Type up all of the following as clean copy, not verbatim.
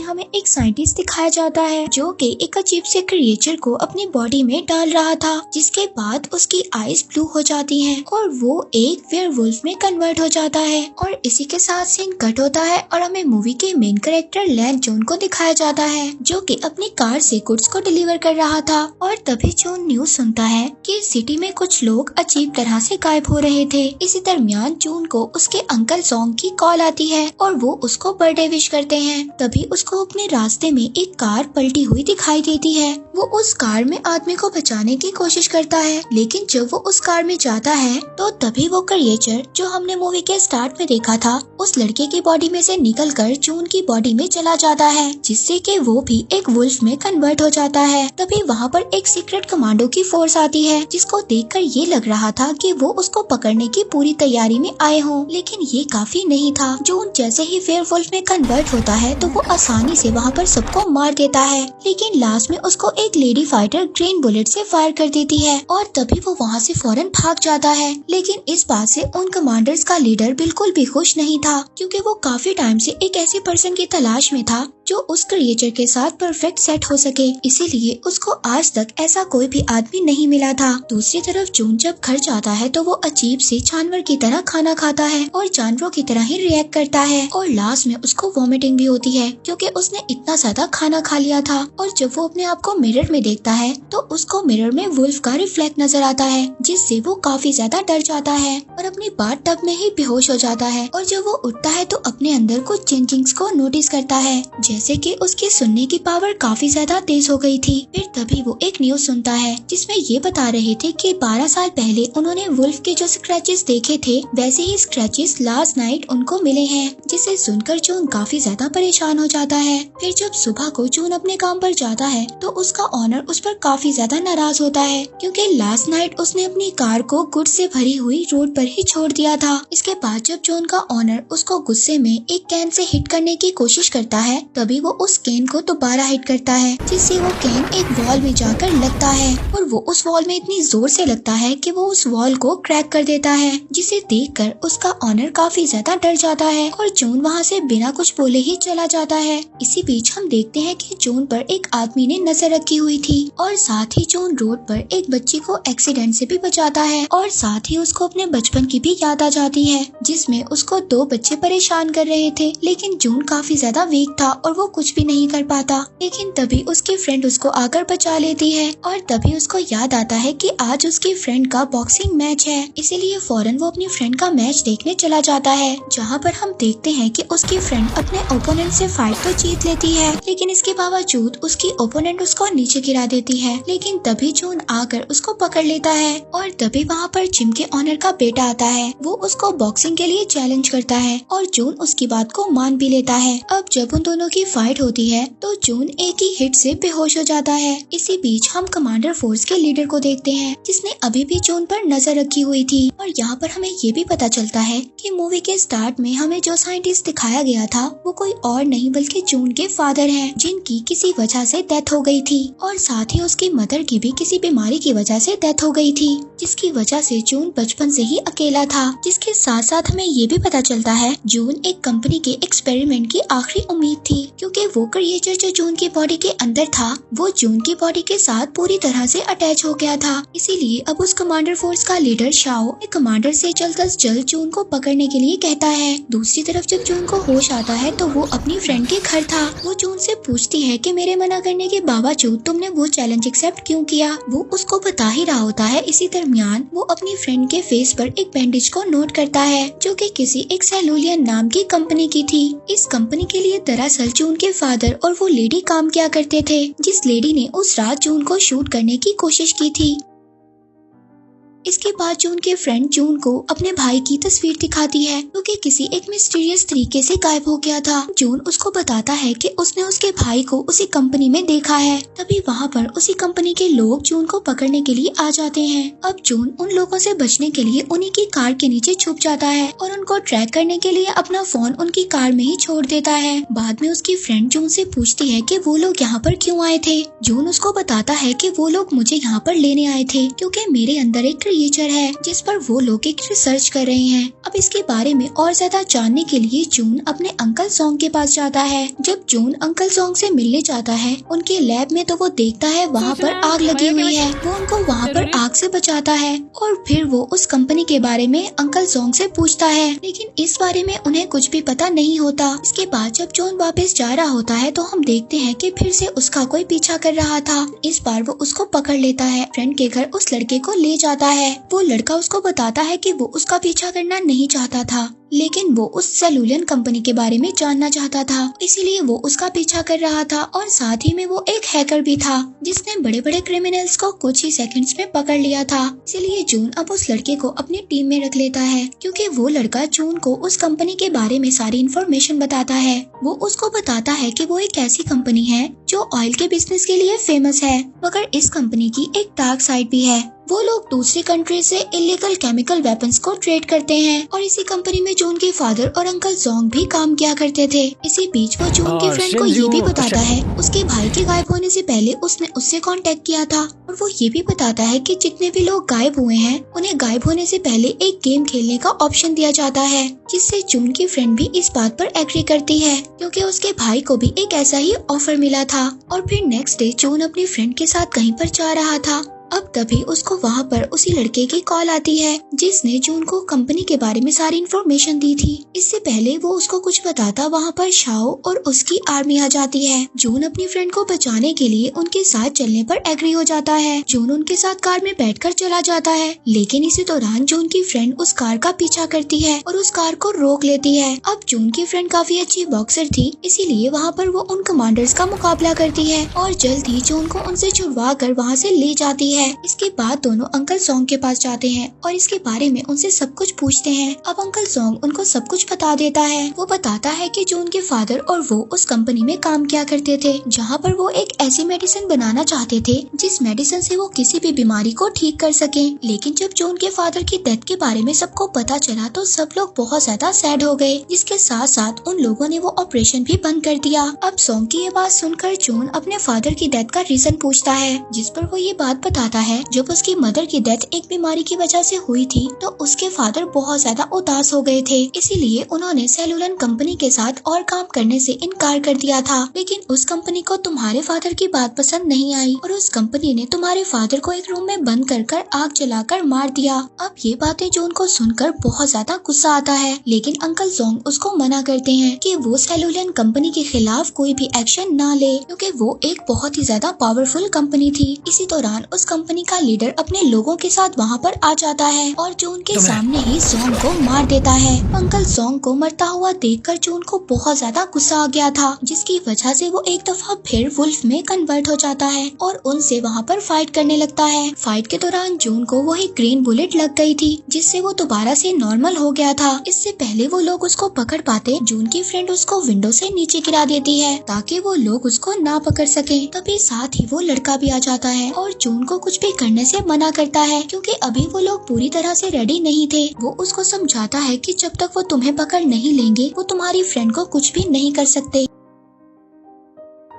हमें एक साइंटिस्ट दिखाया जाता है जो कि एक अजीब से क्रिएचर को अपनी बॉडी में डाल रहा था, जिसके बाद उसकी आईज ब्लू हो जाती हैं और वो एक वेयरवुल्फ में कन्वर्ट हो जाता है। और इसी के साथ सीन कट होता है और हमें मूवी के मेन कैरेक्टर लैन जून को दिखाया जाता है जो कि अपनी कार से गुड्स को डिलीवर कर रहा था। और तभी जून न्यूज सुनता है कि सिटी में कुछ लोग अजीब तरह से गायब हो रहे थे। इसी दरमियान जून को उसके अंकल सॉन्ग की कॉल आती है और वो उसको बर्थडे विश करते हैं। तभी उसको अपने रास्ते में एक कार पलटी हुई दिखाई देती है। वो उस कार में आदमी को बचाने की कोशिश करता है, लेकिन जब वो उस कार में जाता है तो तभी वो क्रिएचर जो हमने मूवी के स्टार्ट में देखा था उस लड़के की बॉडी में से निकलकर जून की बॉडी में चला जाता है, जिससे कि वो भी एक वुल्फ में कन्वर्ट हो जाता है। तभी वहाँ पर एक सीक्रेट कमांडो की फोर्स आती है, जिसको देखकर ये लग रहा था कि वो उसको पकड़ने की पूरी तैयारी में आए हों, लेकिन ये काफी नहीं था। जून जैसे ही वेयरवुल्फ में कन्वर्ट होता है तो वो आसानी से वहाँ पर सबको मार देता है, लेकिन लास्ट में उसको एक लेडी फाइटर ग्रीन बुलेट से फायर कर देती है और तभी वो वहाँ से फौरन भाग जाता है। लेकिन इस बात से उन कमांडर्स का लीडर बिल्कुल भी खुश नहीं था, क्योंकि वो काफी टाइम से एक ऐसे पर्सन की तलाश में था जो उस क्रिएचर के साथ परफेक्ट सेट हो सके, इसीलिए उसको आज तक ऐसा कोई भी आदमी नहीं मिला था। दूसरी तरफ जून जब घर जाता है तो वो अजीब से जानवर की तरह खाना खाता है और जानवरों की तरह ही रिएक्ट करता है और लास्ट में उसको वॉमिटिंग भी होती है, क्योंकि उसने इतना ज्यादा खाना खा लिया था। और जब वो अपने आप को मिरर में देखता है तो उसको मिरर में वुल्फ का रिफ्लेक्ट नजर आता है, जिससे वो काफी ज्यादा डर जाता है और अपनी बाथ टब में ही बेहोश हो जाता है। और जब वो उठता है तो अपने अंदर कुछ चेंजिंग्स को नोटिस करता है, जैसे कि उसकी सुनने की पावर काफी ज्यादा तेज हो गई थी। फिर तभी वो एक न्यूज सुनता है जिसमें ये बता रहे थे कि 12 साल पहले उन्होंने वुल्फ के जो स्क्रैचेस देखे थे वैसे ही स्क्रैचेस लास्ट नाइट उनको मिले हैं, जिसे सुनकर जून काफी ज्यादा परेशान हो जाता है। फिर जब सुबह को जून अपने काम पर जाता है तो उसका ऑनर उस पर काफी ज्यादा नाराज होता है, क्योंकि लास्ट नाइट उसने अपनी कार को गुड्स से भरी हुई रोड पर ही छोड़ दिया था। इसके बाद जब जून का ऑनर उसको गुस्से में एक कैन से हिट करने की कोशिश करता है तभी वो उस कैन को दोबारा हिट करता है, जिससे वो कैन एक वॉल में जाकर लगता है और वो उस वॉल में इतनी जोर से लगता है कि वो उस वॉल को क्रैक कर देता है, जिसे देखकर उसका ऑनर काफी ज्यादा डर जाता है और जून वहाँ से बिना कुछ बोले ही चला जाता है। इसी बीच हम देखते हैं कि जून पर एक आदमी ने नजर रखी हुई थी और साथ ही जून रोड पर एक बच्ची को एक्सीडेंट से भी बचाता है और साथ ही उसको अपने बचपन की भी याद आ जाती है, जिसमें उसको 2 बच्चे परेशान कर रहे थे, लेकिन जून काफी ज्यादा वीक था और वो कुछ भी नहीं कर पाता। लेकिन तभी उसकी फ्रेंड उसको आकर बचा लेती है और तभी उसको याद आता है कि आज उसकी फ्रेंड का बॉक्सिंग मैच है, इसीलिए फौरन वो अपनी फ्रेंड का मैच देखने चला जाता है, जहाँ पर हम देखते हैं कि उसकी फ्रेंड अपने ओपोनेंट से फाइट तो जीत लेती है, लेकिन इसके बावजूद उसकी ओपोनेंट उसको नीचे गिरा देती है। लेकिन तभी जून आकर उसको पकड़ लेता है और तभी वहाँ पर जिम के ऑनर का बेटा आता है। वो उसको बॉक्सिंग के लिए चैलेंज करता है और जून उसकी बात को मान भी लेता है। अब जब उन दोनों की फाइट होती है तो जून एक ही हिट से बेहोश हो जाता है। इसी बीच हम कमांडर फोर्स के लीडर को देखते हैं, जिसने अभी भी जून पर नजर रखी हुई थी। और यहाँ पर हमें ये भी पता चलता है कि मूवी के स्टार्ट में हमें जो साइंटिस्ट दिखाया गया था वो कोई और नहीं बल्कि जून के फादर हैं, जिनकी किसी वजह से डेथ हो गई थी और साथ ही उसकी मदर की भी किसी बीमारी की वजह से डेथ हो गई थी, जिसकी वजह से जून बचपन से ही अकेला था। जिसके साथ साथ हमें ये भी पता चलता है जून एक कंपनी के एक्सपेरिमेंट की आखिरी उम्मीद थी, क्योंकि वो क्रिएचर जो जून की बॉडी के अंदर था वो जून की बॉडी के साथ पूरी तरह से अटैच हो गया था। इसीलिए अब उस कमांडर फोर्स का लीडर शाओ कमांडर से जल्द अज जल्द जून को पकड़ने के लिए कहता है। दूसरी तरफ जब जून को होश आता है तो वो अपनी फ्रेंड के घर था। वो जून से पूछती है कि मेरे मना करने के बावजूद तुमने वो चैलेंज एक्सेप्ट क्यों किया। वो उसको बता ही रहा होता है। इसी दरमियान वो अपनी फ्रेंड के फेस पर एक बैंडेज को नोट करता है, जो कि किसी एक सेलुलियन नाम की कंपनी की थी। इस कंपनी के लिए दरअसल जून के फादर और वो लेडी काम किया करते थे, जिस लेडी ने उस रात जून को शूट करने की कोशिश की थी। इसके बाद जून के फ्रेंड जून को अपने भाई की तस्वीर दिखाती है, क्योंकि किसी एक मिस्टीरियस तरीके से गायब हो गया था। जून उसको बताता है कि उसने उसके भाई को उसी कंपनी में देखा है। तभी वहाँ पर उसी कंपनी के लोग जून को पकड़ने के लिए आ जाते हैं। अब जून उन लोगों से बचने के लिए उन्हीं की कार के नीचे छुप जाता है और उनको ट्रैक करने के लिए अपना फोन उनकी कार में ही छोड़ देता है। बाद में उसकी फ्रेंड जून से पूछती है कि वो लोग यहाँ पर क्यों आए थे। जून उसको बताता है कि वो लोग मुझे यहाँ पर लेने आए थे, क्योंकि मेरे अंदर एक क्रिएचर है जिस पर वो लोग एक रिसर्च कर रहे हैं। अब इसके बारे में और ज्यादा जानने के लिए जून अपने अंकल सॉन्ग के पास जाता है। जब जून अंकल सॉन्ग से मिलने जाता है उनके लैब में तो वो देखता है वहाँ पर आग लगी हुई है। वो उनको वहाँ पर आग से बचाता है और फिर वो उस कंपनी के बारे में अंकल सॉन्ग से पूछता है, लेकिन इस बारे में उन्हें कुछ भी पता नहीं होता। इसके बाद जब जॉन वापस जा रहा होता है तो हम देखते हैं कि फिर से उसका कोई पीछा कर रहा था। इस बार वो उसको पकड़ लेता है, फ्रेंड के घर उस लड़के को ले जाता है। वो लड़का उसको बताता है कि वो उसका पीछा करना नहीं चाहता था, लेकिन वो उस सेलुलियन कंपनी के बारे में जानना चाहता था, इसीलिए वो उसका पीछा कर रहा था। और साथ ही में वो एक हैकर भी था जिसने बड़े बड़े क्रिमिनल्स को कुछ ही सेकंड्स में पकड़ लिया था। इसीलिए जून अब उस लड़के को अपनी टीम में रख लेता है, क्योंकि वो लड़का जून को उस कंपनी के बारे में सारी इन्फॉर्मेशन बताता है। वो उसको बताता है कि वो एक ऐसी कंपनी है जो ऑयल के बिजनेस के लिए फेमस है, मगर इस कंपनी की एक डार्क साइड भी है। वो लोग दूसरी कंट्री से इलीगल केमिकल वेपन्स को ट्रेड करते हैं और इसी कंपनी में जून के फादर और अंकल जोंग भी काम किया करते थे। इसी बीच वो जून के फ्रेंड को ये भी बताता है उसके भाई के गायब होने से पहले उसने उससे कांटेक्ट किया था, और वो ये भी बताता है कि जितने भी लोग गायब हुए हैं उन्हें गायब होने से पहले एक गेम खेलने का ऑप्शन दिया जाता है, जिससे जून की फ्रेंड भी इस बात पर एग्री करती है क्योंकि उसके भाई को भी एक ऐसा ही ऑफर मिला था। और फिर नेक्स्ट डे जून अपनी फ्रेंड के साथ कहीं पर जा रहा था। अब तभी उसको वहाँ पर उसी लड़के की कॉल आती है जिसने जून को कंपनी के बारे में सारी इन्फॉर्मेशन दी थी। इससे पहले वो उसको कुछ बताता वहाँ पर शाओ और उसकी आर्मी आ जाती है। जून अपनी फ्रेंड को बचाने के लिए उनके साथ चलने पर एग्री हो जाता है। जून उनके साथ कार में बैठकर चला जाता है, लेकिन इसी दौरान जून की फ्रेंड उस कार का पीछा करती है और उस कार को रोक लेती है। अब जून की फ्रेंड काफी अच्छी बॉक्सर थी, इसीलिए वहाँ पर वो उन कमांडर्स का मुकाबला करती है और जल्द ही जून को उनसे छुड़वा कर वहाँ से ले जाती है। इसके बाद दोनों अंकल सॉन्ग के पास जाते हैं और इसके बारे में उनसे सब कुछ पूछते हैं। अब अंकल सॉन्ग उनको सब कुछ बता देता है। वो बताता है कि जून के फादर और वो उस कंपनी में काम किया करते थे जहाँ पर वो एक ऐसी मेडिसिन बनाना चाहते थे जिस मेडिसिन से वो किसी भी बीमारी को ठीक कर सके। लेकिन जब जून के फादर की डेथ के बारे में सबको पता चला तो सब लोग बहुत ज्यादा सैड हो गए, जिसके साथ साथ उन लोगों ने वो ऑपरेशन भी बंद कर दिया। अब सॉन्ग की ये बात सुनकर जून अपने फादर की डेथ का रीजन पूछता है, जिस पर वो ये बात बताता है जब उसकी मदर की डेथ एक बीमारी की वजह से हुई थी तो उसके फादर बहुत ज्यादा उदास हो गए थे, इसीलिए उन्होंने सेलुलन कंपनी के साथ और काम करने से इनकार कर दिया था। लेकिन उस कंपनी को तुम्हारे फादर की बात पसंद नहीं आई और उस कंपनी ने तुम्हारे फादर को एक रूम में बंद कर आग जलाकर मार दिया। अब ये बातें जून को सुनकर बहुत ज्यादा गुस्सा आता है, लेकिन अंकल जोंग उसको मना करते हैं कि वो सेलुलन कंपनी के खिलाफ कोई भी एक्शन ना ले, क्योंकि वो एक बहुत ही ज्यादा पावरफुल कंपनी थी। इसी दौरान उस कंपनी का लीडर अपने लोगों के साथ वहाँ पर आ जाता है और जून के सामने ही जोंग को मार देता है। अंकल जोंग को मरता हुआ देखकर जून को बहुत ज्यादा गुस्सा आ गया था, जिसकी वजह से वो एक दफा फिर वुल्फ में कन्वर्ट हो जाता है और उनसे वहाँ पर फाइट करने लगता है। फाइट के दौरान जून को वही ग्रीन बुलेट लग गई थी, जिससे वो दोबारा से नॉर्मल हो गया था। इससे पहले वो लोग उसको पकड़ पाते, जून की फ्रेंड उसको विंडो से नीचे गिरा देती है ताकि वो लोग उसको ना पकड़ सके। तभी साथ ही वो लड़का भी आ जाता है और जून को कुछ भी करने से मना करता है, क्योंकि अभी वो लोग पूरी तरह से रेडी नहीं थे। वो उसको समझाता है कि जब तक वो तुम्हें पकड़ नहीं लेंगे वो तुम्हारी फ्रेंड को कुछ भी नहीं कर सकते।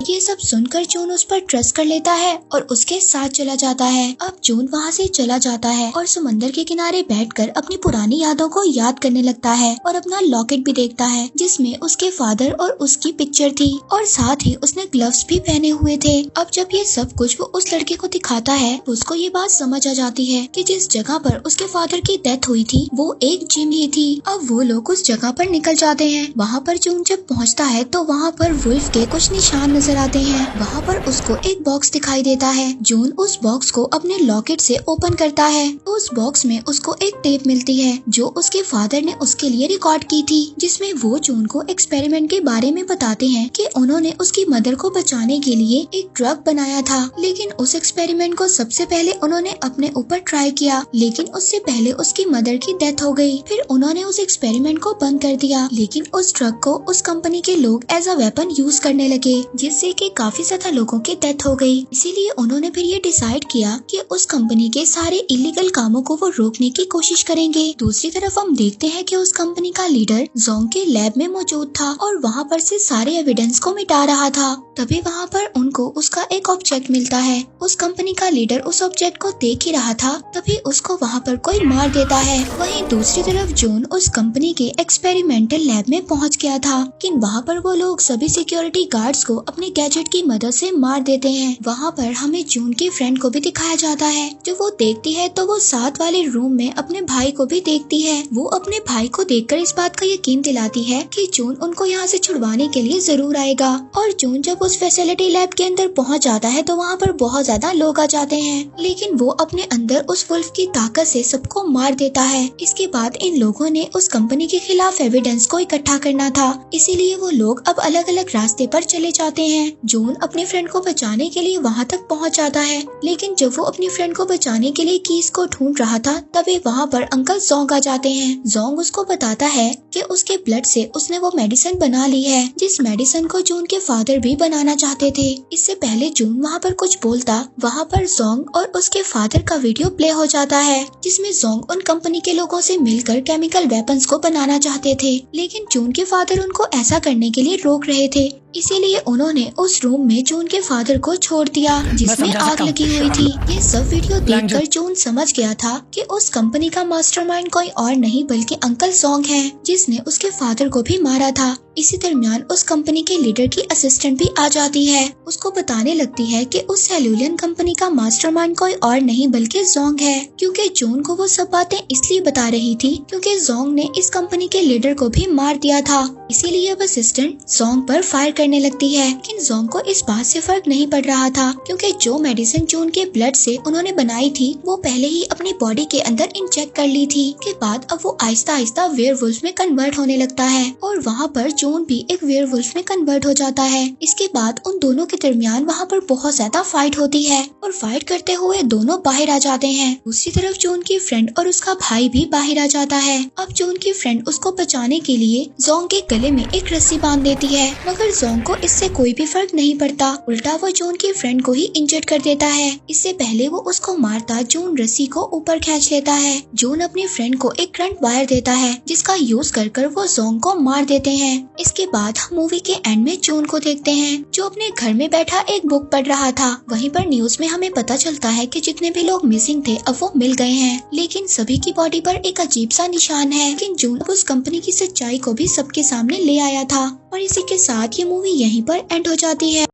ये सब सुनकर जून उस पर ट्रस्ट कर लेता है और उसके साथ चला जाता है। अब जून वहाँ से चला जाता है और समंदर के किनारे बैठकर अपनी पुरानी यादों को याद करने लगता है और अपना लॉकेट भी देखता है जिसमें उसके फादर और उसकी पिक्चर थी और साथ ही उसने ग्लव्स भी पहने हुए थे। अब जब ये सब कुछ वो उस लड़के को दिखाता है उसको ये बात समझ आ जाती है कि जिस जगह पर उसके फादर की डेथ हुई थी वो एक जिम ही थी। अब वो लोग उस जगह पर निकल जाते हैं। वहाँ पर जून जब पहुँचता है तो वहाँ पर वुल्फ के कुछ निशान नजर आते हैं। वहाँ पर उसको एक बॉक्स दिखाई देता है। जून उस बॉक्स को अपने लॉकेट से ओपन करता है तो उस बॉक्स में उसको एक टेप मिलती है जो उसके फादर ने उसके लिए रिकॉर्ड की थी, जिसमें वो जून को एक्सपेरिमेंट के बारे में बताते हैं कि उन्होंने उसकी मदर को बचाने के लिए एक ड्रग बनाया था। लेकिन उस एक्सपेरिमेंट को सबसे पहले उन्होंने अपने ऊपर ट्राई किया, लेकिन उससे पहले उसकी मदर की डेथ हो गई। फिर उन्होंने उस एक्सपेरिमेंट को बंद कर दिया, लेकिन उस ड्रग को उस कंपनी के लोग एज अ वेपन यूज करने लगे, जिससे लेके काफी ज्यादा लोगों की डेथ हो गई। इसीलिए उन्होंने फिर ये डिसाइड किया कि उस कंपनी के सारे इलीगल कामों को वो रोकने की कोशिश करेंगे। दूसरी तरफ हम देखते हैं कि उस कंपनी का लीडर जोंग के लैब में मौजूद था और वहाँ पर से सारे एविडेंस को मिटा रहा था। तभी वहाँ पर उनको उसका एक ऑब्जेक्ट मिलता है। उस कंपनी का लीडर उस ऑब्जेक्ट को देख ही रहा था, तभी उसको वहाँ पर कोई मार देता है। वहीं दूसरी तरफ जून उस कंपनी के एक्सपेरिमेंटल लैब में पहुँच गया था, लेकिन वहाँ पर वो लोग सभी सिक्योरिटी गार्ड्स को अपने गैजेट की मदद से मार देते हैं। वहाँ पर हमें जून के फ्रेंड को भी दिखाया जाता है। जो वो देखती है तो वो साथ वाले रूम में अपने भाई को भी देखती है। वो अपने भाई को देखकर इस बात का यकीन दिलाती है कि जून उनको यहाँ से छुड़वाने के लिए जरूर आएगा। और जून जब उस फैसिलिटी लैब के अंदर पहुँच जाता है तो वहाँ पर बहुत ज्यादा लोग आ जाते हैं, लेकिन वो अपने अंदर उस वुल्फ की ताकत से सबको मार देता है। इसके बाद इन लोगों ने उस कंपनी के खिलाफ एविडेंस को इकट्ठा करना था, इसीलिए वो लोग अब अलग अलग रास्ते पर चले जाते हैं। जून अपने फ्रेंड को बचाने के लिए वहाँ तक पहुँच जाता है, लेकिन जब वो अपनी फ्रेंड को बचाने के लिए कीज को ढूंढ रहा था तभी वहाँ पर अंकल जोंग आ जाते हैं। जोंग उसको बताता है कि उसके ब्लड से उसने वो मेडिसिन बना ली है, जिस मेडिसिन को जून के फादर भी बनाना चाहते थे। इससे पहले जून वहाँ पर कुछ बोलता, वहाँ पर जोंग और उसके फादर का वीडियो प्ले हो जाता है, जिसमें जोंग उन कंपनी के लोगों से मिलकर केमिकल वेपन्स को बनाना चाहते थे, लेकिन जून के फादर उनको ऐसा करने के लिए रोक रहे थे। इसीलिए उन्होंने उस रूम में जून के फादर को छोड़ दिया जिसमें आग लगी हुई थी। ये सब वीडियो देखकर जून समझ गया था कि उस कंपनी का मास्टरमाइंड कोई और नहीं बल्कि अंकल जोंग है, जिसने उसके फादर को भी मारा था। इसी दरमियान उस कंपनी के लीडर की असिस्टेंट भी आ जाती है। उसको बताने लगती है कि उस सेल्यूलियन कंपनी का मास्टरमाइंड कोई और नहीं बल्कि जोंग है, क्योंकि जून को वो सब बातें इसलिए बता रही थी क्योंकि जोंग ने इस कंपनी के लीडर को भी मार दिया था। इसीलिए अब असिस्टेंट जोंग पर फायर करने लगती है, लेकिन जोंग को इस बात से फर्क नहीं पड़ रहा था क्योंकि जो मेडिसिन जून के ब्लड से उन्होंने बनाई थी वो पहले ही अपनी बॉडी के अंदर इंजेक्ट कर ली थी। के बाद अब वो आहिस्ता आहिस्ता वेयरवुल्फ में कन्वर्ट होने लगता है और वहाँ पर जून भी एक वेयरवुल्फ में कन्वर्ट हो जाता है। इसके बाद उन दोनों के दरमियान वहाँ पर बहुत ज्यादा फाइट होती है और फाइट करते हुए दोनों बाहर आ जाते हैं। दूसरी तरफ जून की फ्रेंड और उसका भाई भी बाहर आ जाता है। अब जून की फ्रेंड उसको बचाने के लिए जोंग के गले में एक रस्सी बांध देती है, मगर जोंग को इससे कोई भी फर्क नहीं पड़ता। उल्टा वो जून की फ्रेंड को ही इंजर्ड कर देता है। इससे पहले वो उसको मारता जून रस्सी को ऊपर खींच लेता है। जून अपनी फ्रेंड को एक करंट वायर देता है जिसका यूज कर वो जोंग को मार देते हैं। इसके बाद हम मूवी के एंड में जून को देखते हैं जो अपने घर में बैठा एक बुक पढ़ रहा था। वहीं पर न्यूज में हमें पता चलता है कि जितने भी लोग मिसिंग थे अब वो मिल गए हैं, लेकिन सभी की बॉडी पर एक अजीब सा निशान है। लेकिन जून उस कंपनी की सच्चाई को भी सबके सामने ले आया था। और इसी के साथ ये मूवी यहीं पर एंड हो जाती है।